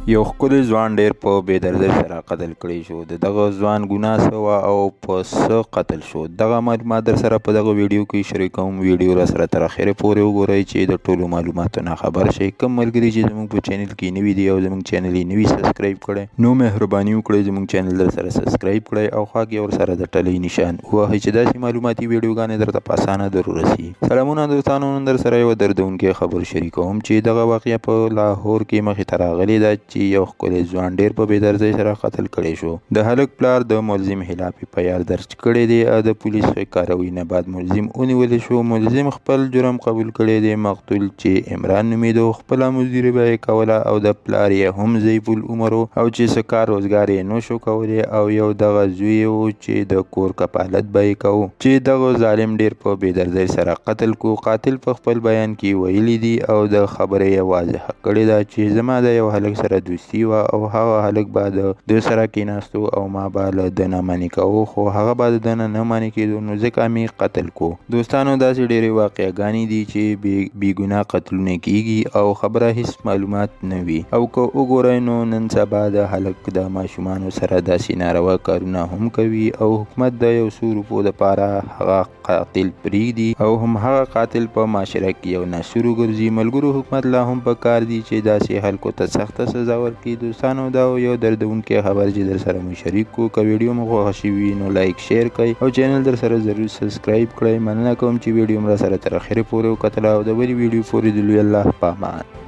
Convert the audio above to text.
یو ښکلی ځوان ډیر په بېدردۍ سره قتل کړی شو. د دغه ځوان ګناه څه وه او په څه قتل شو؟ دغه معلومات در سره په دغه ویډیو کې شریکوم. ویډیو را سره تر اخره پورې وګورئ چې د ټولو معلوماتو نه خبر شئ. کوم ملګري چې زموږ په چینل کې نوي دي او زموږ چینل یې نوي سبسکرایب کړی نو مهرباني وکړئ زموږ چینل در سره سبسکرایب کړئ او خوا کې ورسره د ټلۍ نشان ووهئ چې داسې معلوماتي ویډیوګانې درته په اسانه در ورسي. سلامونه دوستانو، نن در سره یو دردونکی خبر شریکوم چې دغه واقعه په لاهور کې مخې ته راغلې ده چې یو ښکلی ځوان ډیر په بېدردۍ سره قتل کړی شو. د هلک پلار د ملزم خلاف FIR درج کړی دی او د پولیسو کاروي نه بعد ملزم ونیول شو. ملزم خپل جرم قبول کړی دی. مقتول چې عمران نومیدو خپله مزدوري به یې کوله او د پلار یې هم ضعیف العمر او چې څه کار روزګار یې نشو کولی او یو دغه زوی یې و چې د کور کفالت به یې کوو چې دغه ظالم ډیر په بېدردۍ سره قتل کو. قاتل په خپل بیان کې ویلي دي او د خبرې یې واضحه کړې ده چې زما د یو هلک سره دوستي وه او هغه هلک به د ده سره کېناستو او ما به له ده نه منې کوو خو هغه به د ده نه منې کېدو نو ځکه مې قتل کو. دوستانو، داسې ډېرې واقعګانې دي چې بې ګناه قتلونه کېږي او خبره هېڅ معلومات نه وي او که وګورئ نو نن سبا د هلک د ماشومانو سره داسې ناروا کارونه هم کوي او حکومت د یو څو روپو دپاره هغه قاتل پرېږدي او هم هغه قاتل په معاشره کې یو ناسور وګرځي. ملګرو، حکومت لا هم په کار دی چې داسې خلکو ته سخته سزا ورکړي. دوستانو، دا یو دردونکی خبر چې در سره مو شریک کو. که ویډیو مو خوښه شوي نو لایک شیر کړئ او چینل در سره ضرور سبسکرایب کړئ. مننه کوم چې ویډیو مو را سره تر اخره پورې وکتله او د بلې ویډیو پورې د لوی الله په امان.